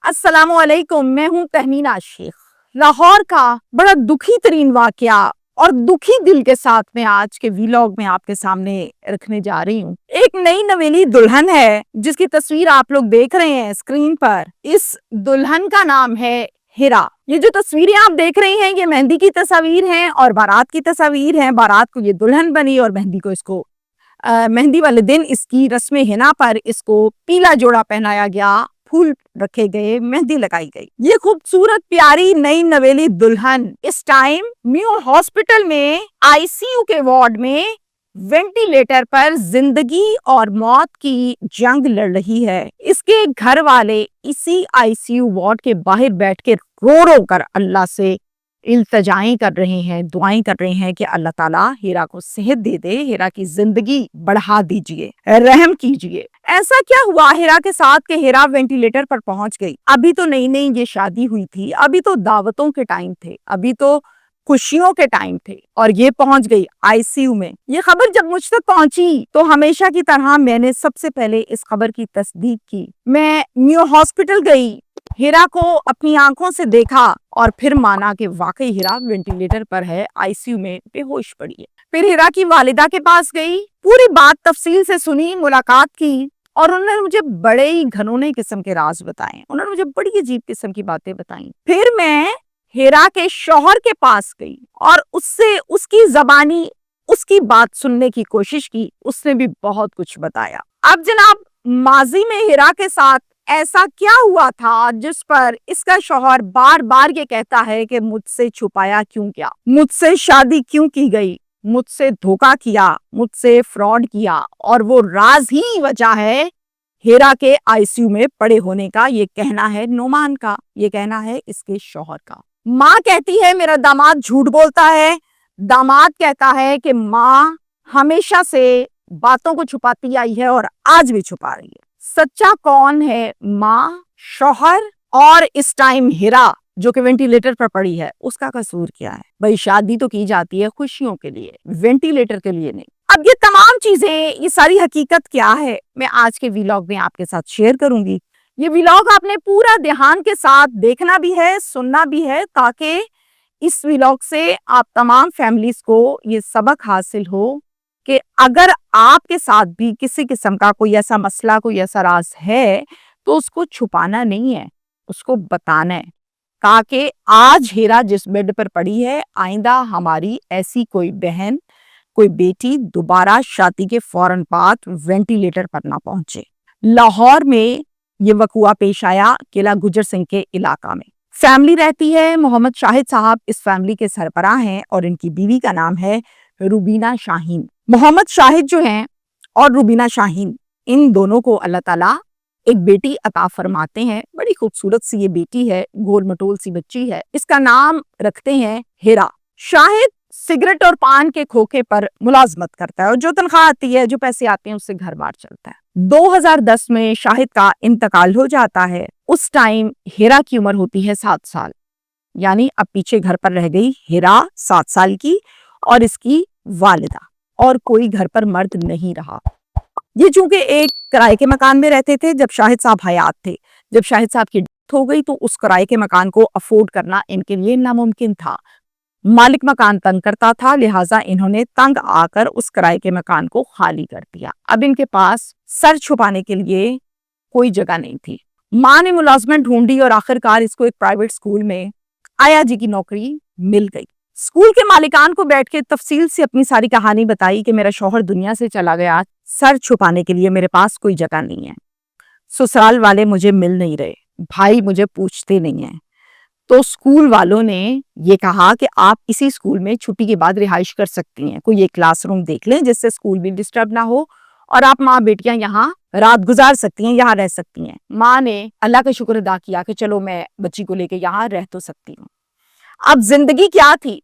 السلام علیکم، میں ہوں تہمینہ شیخ۔ لاہور کا بڑا دکھی ترین واقعہ اور دکھی دل کے ساتھ میں آج کے ویلاگ میں آپ کے سامنے رکھنے جا رہی ہوں۔ ایک نئی نویلی دلہن ہے جس کی تصویر آپ لوگ دیکھ رہے ہیں اسکرین پر۔ اس دلہن کا نام ہے ہیرا۔ یہ جو تصویریں آپ دیکھ رہی ہیں یہ مہندی کی تصاویر ہیں اور بارات کی تصاویر ہیں۔ بارات کو یہ دلہن بنی اور مہندی کو مہندی والے دن اس کی رسم حنا پر اس کو پیلا جوڑا پہنایا گیا، پھول رکھے گئے، مہندی لگائی گئی۔ یہ خوبصورت پیاری نئی نویلی دلہن اس ٹائم میو ہاسپٹل میں آئی سی یو کے وارڈ میں وینٹیلیٹر پر زندگی اور موت کی جنگ لڑ رہی ہے۔ اس کے گھر والے اسی آئی سی یو وارڈ کے باہر بیٹھ کے رو رو کر اللہ سے التجائیں کر رہے ہیں، دعائیں کر رہے ہیں کہ اللہ تعالیٰ ہیرا کو صحت دے دے، ہیرا کی زندگی بڑھا دیجئے، رحم کیجئے۔ ایسا کیا ہوا ہیرا کے ساتھ کہ ہیرا وینٹیلیٹر پر پہنچ گئی؟ ابھی تو نئی نئی یہ شادی ہوئی تھی، ابھی تو دعوتوں کے ٹائم تھے، ابھی تو خوشیوں کے ٹائم تھے اور یہ پہنچ گئی آئی سی یو میں۔ یہ خبر جب مجھ تک پہنچی تو ہمیشہ کی طرح میں نے سب سے پہلے اس خبر کی تصدیق کی۔ میں میو ہاسپٹل گئی، ہیرا کو اپنی آنکھوں سے دیکھا اور پھر مانا کہ واقعی ہیرا وینٹیلیٹر پر ہے، آئی سی یو میں بے ہوش پڑی ہے۔ پھر ہیرا کی والدہ کے پاس گئی، پوری بات تفصیل سے سنی، ملاقات کی اور انہوں نے مجھے بڑے ہی گھنونے قسم کے راز بتائے، انہوں نے مجھے بڑی عجیب قسم کی باتیں بتائیں۔ پھر میں ہیرا کے شوہر کے پاس گئی اور اس سے اس کی زبانی اس کی بات سننے کی کوشش کی، اس نے بھی بہت کچھ بتایا۔ اب جناب، ماضی میں ہیرا کے ساتھ ایسا کیا ہوا تھا جس پر اس کا شوہر بار بار یہ کہتا ہے کہ مجھ سے چھپایا کیوں کیا، مجھ سے شادی کیوں کی گئی، مجھ سے دھوکا کیا، مجھ سے فراڈ کیا، اور وہ راز ہی وجہ ہے ہیرا کے آئی سی یو میں پڑے ہونے کا۔ یہ کہنا ہے نعمان کا، یہ کہنا ہے اس کے شوہر کا۔ ماں کہتی ہے میرا داماد جھوٹ بولتا ہے، داماد کہتا ہے کہ ماں ہمیشہ سے باتوں کو چھپاتی آئی ہے اور آج بھی چھپا رہی ہے۔ سچا کون ہے؟ ماں، شوہر اور اس ٹائم ہیرا جو کہ وینٹیلیٹر پر پڑی ہے، اس کا قصور کیا ہے؟ بھئی شادی تو کی جاتی ہے خوشیوں کے لیے، وینٹیلیٹر کے لیے نہیں۔ اب یہ تمام چیزیں، یہ ساری حقیقت کیا ہے، میں آج کے ویلاگ میں آپ کے ساتھ شیئر کروں گی۔ یہ ویلاگ آپ نے پورا دھیان کے ساتھ دیکھنا بھی ہے، سننا بھی ہے، تاکہ اس ویلاگ سے آپ تمام فیملیز کو یہ سبق حاصل ہو کہ اگر آپ کے ساتھ بھی کسی قسم کا کوئی ایسا مسئلہ، کوئی ایسا راز ہے تو اس کو چھپانا نہیں ہے، اس کو بتانا ہے، تاکہ آج ہیرا جس بیڈ پر پڑی ہے، آئندہ ہماری ایسی کوئی بہن، کوئی بیٹی دوبارہ شادی کے فوراً بعد وینٹیلیٹر پر نہ پہنچے۔ لاہور میں یہ وقوعہ پیش آیا قلعہ گجر سنگھ کے علاقہ میں۔ فیملی رہتی ہے، محمد شاہد صاحب اس فیملی کے سربراہ ہیں اور ان کی بیوی کا نام ہے روبینہ شاہین۔ محمد شاہد جو ہیں اور روبینہ شاہین، ان دونوں کو اللہ تعالیٰ ایک بیٹی عطا فرماتے ہیں۔ بڑی خوبصورت سی یہ بیٹی ہے، گول مٹول سی بچی ہے، اس کا نام رکھتے ہیں ہیرا۔ شاہد سگریٹ اور پان کے کھوکے پر ملازمت کرتا ہے اور جو تنخواہ آتی ہے، جو پیسے آتے ہیں، اس سے گھر بار چلتا ہے۔ 2010 میں شاہد کا انتقال ہو جاتا ہے۔ اس ٹائم ہیرا کی عمر ہوتی ہے 7 سال، یعنی اب پیچھے گھر پر رہ گئی ہیرا 7 سال کی اور اس کی والدہ، اور کوئی گھر پر مرد نہیں رہا۔ یہ چونکہ ایک کرائے کے مکان میں رہتے تھے جب شاہد صاحب حیات تھے، جب شاہد صاحب کی ڈیتھ ہو گئی تو اس کرائے کے مکان کو افورڈ کرنا ان کے لیے ناممکن تھا۔ مالک مکان تنگ کرتا تھا، لہٰذا انہوں نے تنگ آ کر اس کرائے کے مکان کو خالی کر دیا۔ اب ان کے پاس سر چھپانے کے لیے کوئی جگہ نہیں تھی۔ ماں نے ملازمت ڈھونڈی اور آخرکار اس کو ایک پرائیویٹ سکول میں آیا جی کی نوکری مل گئی۔ سکول کے مالکان کو بیٹھ کے تفصیل سے اپنی ساری کہانی بتائی کہ میرا شوہر دنیا سے چلا گیا، سر چھپانے کے لیے میرے پاس کوئی جگہ نہیں ہے، سسرال والے مجھے مل نہیں رہے، بھائی مجھے پوچھتے نہیں ہیں۔ تو سکول والوں نے یہ کہا کہ آپ اسی سکول میں چھٹی کے بعد رہائش کر سکتی ہیں، کوئی ایک کلاس روم دیکھ لیں جس سے سکول بھی ڈسٹرب نہ ہو اور آپ ماں بیٹیاں یہاں رات گزار سکتی ہیں، یہاں رہ سکتی ہیں۔ ماں نے اللہ کا شکر ادا کیا کہ چلو میں بچی کو لے کے یہاں رہ تو سکتی ہوں۔ اب زندگی کیا تھی؟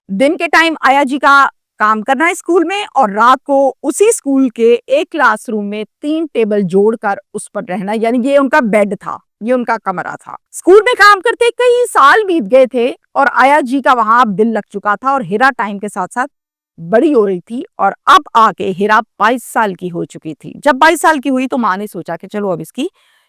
دن کے ٹائم آیا جی کا کام کرنا ہے اسکول میں اور رات کو اسی اسکول کے ایک کلاس روم میں 3 ٹیبل جوڑ کر اس پر رہنا، یعنی یہ ان کا بیڈ تھا، یہ ان کا کمرہ تھا۔ اسکول میں کام کرتے کئی سال بیت گئے تھے اور آیا جی کا وہاں اب دل لگ چکا تھا اور ہیرا ٹائم کے ساتھ ساتھ بڑی ہو رہی تھی اور اب آ کے ہیرا 22 سال کی ہو چکی تھی۔ جب 22 سال کی ہوئی تو ماں نے سوچا کہ چلو اب اس کی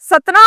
17,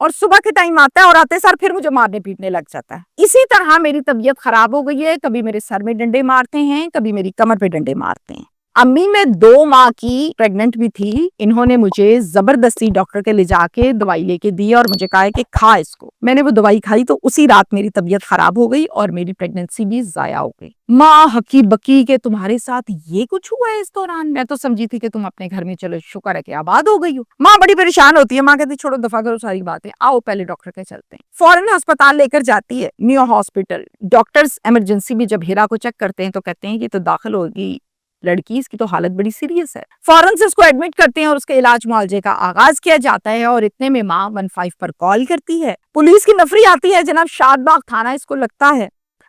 اور صبح کے ٹائم آتا ہے اور آتے سر پھر مجھے مارنے پیٹنے لگ جاتا ہے۔ اسی طرح میری طبیعت خراب ہو گئی ہے، کبھی میرے سر میں ڈنڈے مارتے ہیں، کبھی میری کمر پہ ڈنڈے مارتے ہیں۔ امی میں 2 ماہ کی پریگننٹ بھی تھی، انہوں نے مجھے زبردستی ڈاکٹر کے لے جا کے دوائی لے کے دی اور مجھے کہا ہے کہ کھا اس کو۔ میں نے وہ دوائی کھائی تو اسی رات میری طبیعت خراب ہو گئی اور میری پریگننسی بھی ضائع ہو گئی۔ ماں ہکی بکی کہ تمہارے ساتھ یہ کچھ ہوا ہے اس دوران، میں تو سمجھی تھی کہ تم اپنے گھر میں چلو شکر ہے کہ آباد ہو گئی ہو۔ ماں بڑی پریشان ہوتی ہے، ماں کہتی چھوڑو دفعہ کرو ساری باتیں، آؤ پہلے ڈاکٹر کے چلتے ہیں۔ فوراً ہسپتال لے کر جاتی ہے، نیو ہاسپٹل۔ ڈاکٹرز ایمرجنسی میں جب ہیرا کو چیک کرتے ہیں تو کہتے ہیں کہ تو داخل ہوگی لڑکی، اس کی تو حالت بڑی سیریس ہے۔ فوراً سے اس کو ایڈمٹ کرتے ہیں اور اس کے علاج معالجے کا آغاز کیا جاتا ہے، اور اتنے میں ماں 15 پر کال کرتی ہے۔ پولیس کی نفری آتی ہے، جناب شاد باغ تھانہ اس کو لگتا ہے،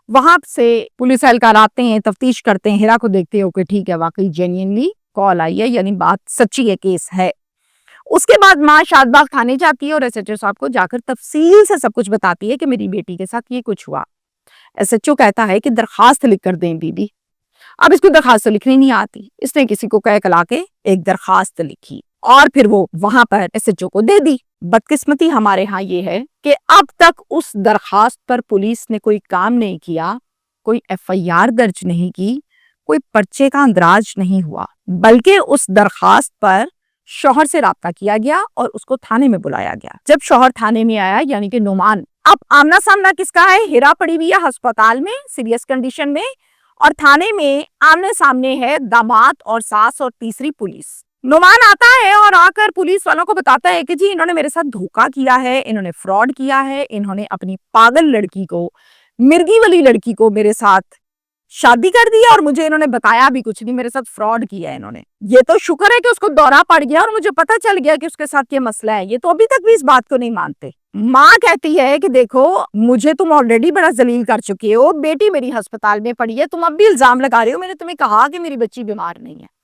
وہاں سے پولیس اہلکار آتے ہیں، تفتیش کرتے ہیں، ہیرا کو دیکھتے ہو کہ ٹھیک ہے واقعی جینوئنلی کال آئی ہے، یعنی بات سچی ہے، کیس ہے۔ اس کے بعد ماں شاد باغ تھانے جاتی ہے اور ایس ایچ او صاحب کو جا کر تفصیل سے سب کچھ بتاتی ہے کہ میری بیٹی کے ساتھ یہ کچھ ہوا۔ ایس ایچ او کہتا ہے کہ درخواست لکھ کر دیں بی بی۔ اب اس کو درخواست لکھنی نہیں آتی، اس نے کسی کو کہہ کلا کے ایک درخواست لکھی اور پھر وہ وہاں پر ایس ایچ او کو دے دی۔ بدقسمتی ہمارے ہاں یہ ہے کہ اب تک اس درخواست پر پولیس نے کوئی کام نہیں کیا، کوئی ایف آئی آر درج نہیں کی، کوئی پرچے کا اندراج نہیں ہوا، بلکہ اس درخواست پر شوہر سے رابطہ کیا گیا اور اس کو تھانے میں بلایا گیا۔ جب شوہر تھانے میں آیا یعنی کہ نعمان، اب آمنا سامنا کس کا ہے؟ ہیرا پڑی ہوئی ہے ہسپتال میں سیریس کنڈیشن میں، اور تھانے میں آمنے سامنے ہے داماد اور ساس اور تیسری پولیس۔ نعمان آتا ہے اور آ کر پولیس والوں کو بتاتا ہے کہ جی انہوں نے میرے ساتھ دھوکا کیا ہے، انہوں نے فراڈ کیا ہے، انہوں نے اپنی پاگل لڑکی کو، مرگی والی لڑکی کو میرے ساتھ شادی کر دی اور مجھے انہوں نے بتایا بھی کچھ نہیں، میرے ساتھ فراڈ کیا ہے انہوں نے۔ یہ تو شکر ہے کہ اس کو دورہ پڑ گیا اور مجھے پتا چل گیا کہ اس کے ساتھ یہ مسئلہ ہے، یہ تو ابھی تک بھی اس بات کو نہیں مانتے۔ ماں کہتی ہے کہ دیکھو مجھے تم آلریڈی بڑا ذلیل کر چکے ہو، بیٹی میری ہسپتال میں پڑی ہے، تم اب بھی الزام لگا رہے ہو، میں نے تمہیں کہا کہ میری بچی بیمار نہیں ہے۔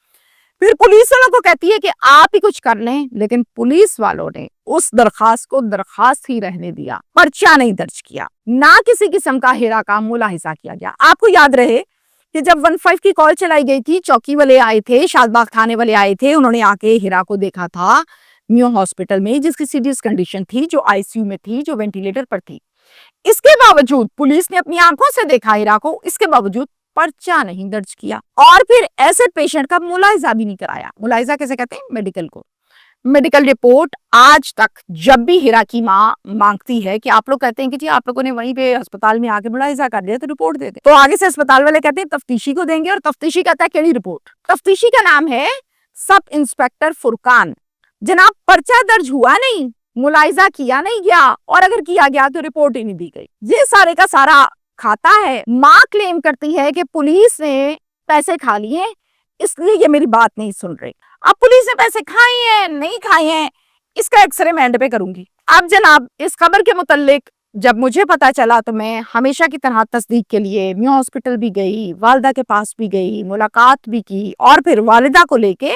پھر پولیس والوں کو کہتی ہے کہ آپ ہی کچھ کر لیں، لیکن پولیس والوں نے اس درخواست کو درخواست ہی رہنے دیا، پرچہ نہیں درج کیا، نہ کسی قسم کا ہیرا کا ملاحظہ کیا گیا۔ آپ کو یاد رہے کہ جب 15 کی کال چلائی گئی تھی، چوکی والے آئے تھے، شاد باغ تھانے والے آئے تھے، انہوں نے آ کے ہیرا کو دیکھا تھا نیو ہاسپٹل میں، جس کی سیریس کنڈیشن تھی، جو آئی سی یو میں تھی، جو وینٹیلیٹر پر تھی۔ اس کے باوجود پولیس نے اپنی آنکھوں سے دیکھا ہیرا کو، اس کے باوجود پرچہ نہیں درج کیا اور پھر ایسے پیشنٹ کا ملاحظہ بھی نہیں کرایا۔ ملاحظہ کیسے کہتے ہیں؟ میڈیکل کو۔ میڈیکل رپورٹ آج تک جب بھی ہیرا کی ماں مانگتی ہے کہ آپ لوگ کہتے ہیں کہ جی آپ لوگوں نے وہیں پہ ہسپتال میں آ کے ملاحظہ کر لیا تو رپورٹ دے دیں، تو آگے سے ہسپتال والے کہتے ہیں تفتیشی کو دیں گے، اور تفتیشی کہتا ہے کیڑی رپورٹ؟ تفتیشی کا نام ہے سب انسپیکٹر فرقان۔ جناب پرچہ درج ہوا نہیں، ملاحظہ کیا نہیں گیا، اور اگر کیا گیا تو رپورٹ ہی نہیں دی گئی۔ یہ سارے کا سارا کھاتا ہے۔ ماں کلیم کرتی ہے کہ پولیس نے پیسے کھا لیے، اس لیے یہ میری بات نہیں سن رہی۔ اب پولیس نے پیسے کھائے ہیں نہیں کھائے ہیں، اس کا ایکس رے میں اینڈ پہ کروں گی۔ اب جناب اس خبر کے متعلق جب مجھے پتا چلا تو میں ہمیشہ کی طرح تصدیق کے لیے نیو ہاسپٹل بھی گئی، والدہ کے پاس بھی گئی، ملاقات بھی کی، اور پھر والدہ کو لے کے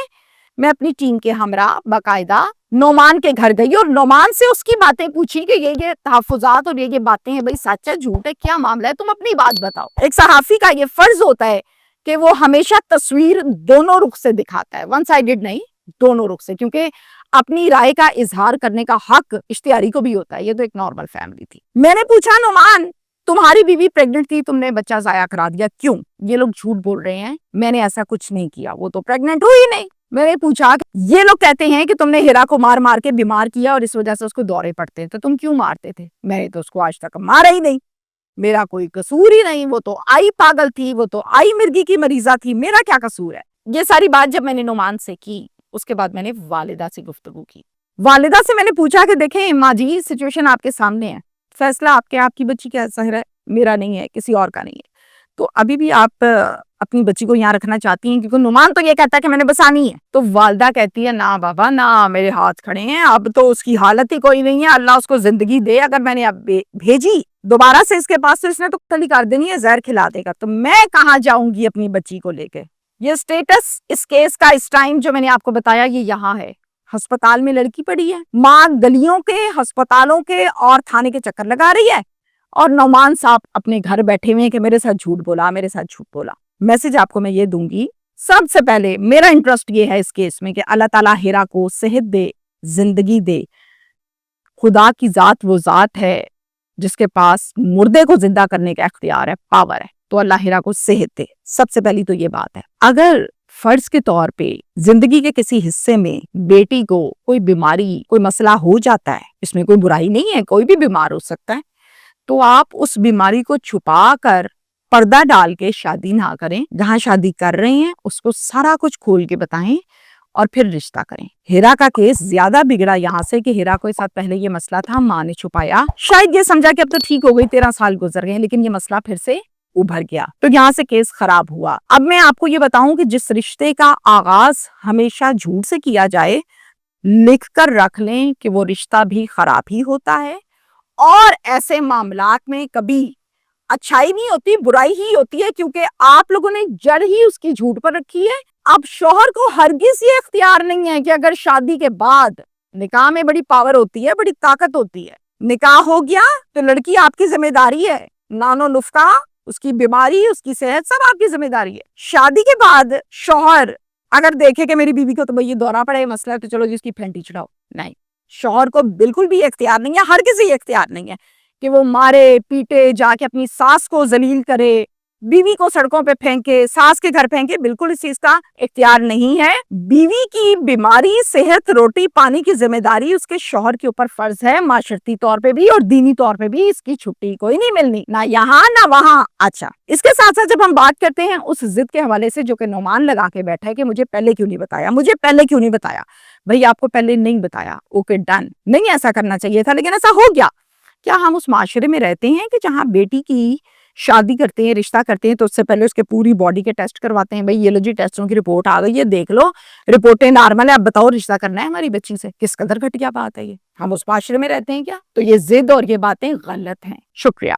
میں اپنی ٹیم کے ہمراہ باقاعدہ نعمان کے گھر گئی اور نعمان سے اس کی باتیں پوچھی کہ یہ تحفظات اور یہ باتیں ہیں، بھائی سچ ہے جھوٹ ہے، کیا معاملہ ہے، تم اپنی بات بتاؤ۔ ایک صحافی کا یہ فرض ہوتا ہے کہ وہ ہمیشہ تصویر دونوں رخ سے دکھاتا ہے، ون سائیڈڈ نہیں، دونوں رخ سے، کیونکہ اپنی رائے کا اظہار کرنے کا حق اشتہاری کو بھی ہوتا ہے۔ یہ تو ایک نارمل فیملی تھی۔ میں نے پوچھا نعمان تمہاری بیوی پریگننٹ تھی، تم نے بچہ ضائع کرا دیا، کیوں؟ یہ لوگ جھوٹ بول رہے ہیں، میں نے ایسا کچھ نہیں کیا، وہ تو پریگننٹ ہوئی نہیں۔ میں نے پوچھا یہ لوگ کہتے ہیں کہ تم نے ہیرا کو مار مار کے بیمار کیا اور اس وجہ سے اس کو دورے پڑتے ہیں، تو تم کیوں مارتے تھے؟ میں نے تو اس کو آج تک مارا ہی نہیں، میرا کوئی قصور ہی نہیں، وہ تو آئی پاگل تھی، وہ تو آئی مرگی کی مریضہ تھی، میرا کیا قصور ہے؟ یہ ساری بات جب میں نے نعمان سے کی، اس کے بعد میں نے والدہ سے گفتگو کی۔ والدہ سے میں نے پوچھا کہ دیکھیں ماں جی سچویشن آپ کے سامنے ہے، فیصلہ آپ کی بچی کا ظاہر ہے میرا نہیں ہے، کسی اور کا نہیں ہے، تو ابھی بھی آپ اپنی بچی کو یہاں رکھنا چاہتی ہیں؟ کیونکہ نعمان تو یہ کہتا ہے کہ میں نے بسانی ہے۔ تو والدہ کہتی ہے نہ بابا نہ، میرے ہاتھ کھڑے ہیں، اب تو اس کی حالت ہی کوئی نہیں ہے، اللہ اس کو زندگی دے، اگر میں نے اب بھیجی دوبارہ سے اس کے پاس تو اس نے تو تلی کر دینی ہے، زہر کھلا دے گا، تو میں کہاں جاؤں گی اپنی بچی کو لے کے؟ یہ سٹیٹس اس کیس کا اس ٹائم جو میں نے آپ کو بتایا یہ یہاں ہے، ہسپتال میں لڑکی پڑی ہے، ماں گلیوں کے، ہسپتالوں کے اور تھانے کے چکر لگا رہی ہے، اور نعمان صاحب اپنے گھر بیٹھے ہوئے ہیں کہ میرے ساتھ جھوٹ بولا، میرے ساتھ جھوٹ بولا۔ میسج آپ کو میں یہ دوں گی، سب سے پہلے میرا انٹرسٹ یہ ہے اس کیس میں کہ اللہ تعالیٰ ہیرا کو صحت دے، زندگی دے، خدا کی ذات وہ ذات ہے جس کے پاس مردے کو زندہ کرنے کا اختیار ہے، پاور ہے، تو اللہ ہیرا کو صحت دے۔ سب سے پہلی تو یہ بات ہے۔ اگر فرض کے طور پہ زندگی کے کسی حصے میں بیٹی کو کوئی بیماری، کوئی مسئلہ ہو جاتا ہے، اس میں کوئی برائی نہیں ہے، کوئی بھی بیمار ہو سکتا ہے، تو آپ اس بیماری کو چھپا کر پردہ ڈال کے شادی نہ کریں، جہاں شادی کر رہے ہیں اس کو سارا کچھ کھول کے بتائیں اور پھر رشتہ کریں۔ ہیرا کا کیس زیادہ بگڑا یہاں سے کہ ہیرا کو ساتھ پہلے یہ مسئلہ تھا، ماں نے چھپایا، شاید یہ سمجھا کہ اب تو ٹھیک ہو گئی، 13 سال گزر گئے، لیکن یہ مسئلہ پھر سے ابھر گیا، تو یہاں سے کیس خراب ہوا۔ اب میں آپ کو یہ بتاؤں کہ جس رشتے کا آغاز ہمیشہ جھوٹ سے کیا جائے، لکھ کر رکھ لیں کہ وہ رشتہ بھی خراب ہی ہوتا ہے، اور ایسے معاملات میں کبھی اچھائی نہیں ہوتی، برائی ہی ہوتی ہے، کیونکہ آپ لوگوں نے جڑ ہی اس کی جھوٹ پر رکھی ہے۔ اب شوہر کو ہرگز یہ اختیار نہیں ہے کہ اگر شادی کے بعد، نکاح میں بڑی پاور ہوتی ہے، بڑی طاقت ہوتی ہے، نکاح ہو گیا تو لڑکی آپ کی ذمہ داری ہے، نانو نفقہ، اس کی بیماری، اس کی صحت، سب آپ کی ذمہ داری ہے۔ شادی کے بعد شوہر اگر دیکھے کہ میری بیوی کو تو یہ دورہ پڑے مسئلہ ہے تو چلو جس کی پھینٹی چڑھاؤ، نہیں، شوہر کو بالکل بھی اختیار نہیں ہے، ہرگز ہی اختیار نہیں ہے کہ وہ مارے پیٹے، جا کے اپنی ساس کو ذلیل کرے، بیوی کو سڑکوں پہ پھینکے، ساس کے گھر پھینکے، بالکل اس چیز کا اختیار نہیں ہے۔ بیوی کی بیماری، صحت، روٹی پانی کی ذمہ داری اس کے شوہر کے اوپر فرض ہے، معاشرتی طور پہ بھی اور دینی طور پہ بھی اس کی چھٹی کوئی نہیں ملنی، نہ یہاں نہ وہاں۔ اچھا، اس کے ساتھ ساتھ جب ہم بات کرتے ہیں اس ضد کے حوالے سے جو کہ نعمان لگا کے بیٹھا ہے کہ مجھے پہلے کیوں نہیں بتایا، مجھے پہلے کیوں نہیں بتایا، بھئی آپ کو پہلے نہیں بتایا، اوکے ڈن، نہیں ایسا کرنا چاہیے تھا لیکن ایسا ہو گیا۔ کیا ہم اس معاشرے میں رہتے ہیں کہ جہاں بیٹی کی شادی کرتے ہیں، رشتہ کرتے ہیں تو اس سے پہلے اس کے پوری باڈی کے ٹیسٹ کرواتے ہیں؟ بھئی یہ لو جی ٹیسٹوں کی رپورٹ آ گئی ہے، دیکھ لو رپورٹیں نارمل ہے، اب بتاؤ رشتہ کرنا ہے ہماری بچی سے؟ کس قدر گھٹیا بات ہے یہ، ہم اس معاشرے میں رہتے ہیں کیا؟ تو یہ ضد اور یہ باتیں غلط ہیں۔ شکریہ۔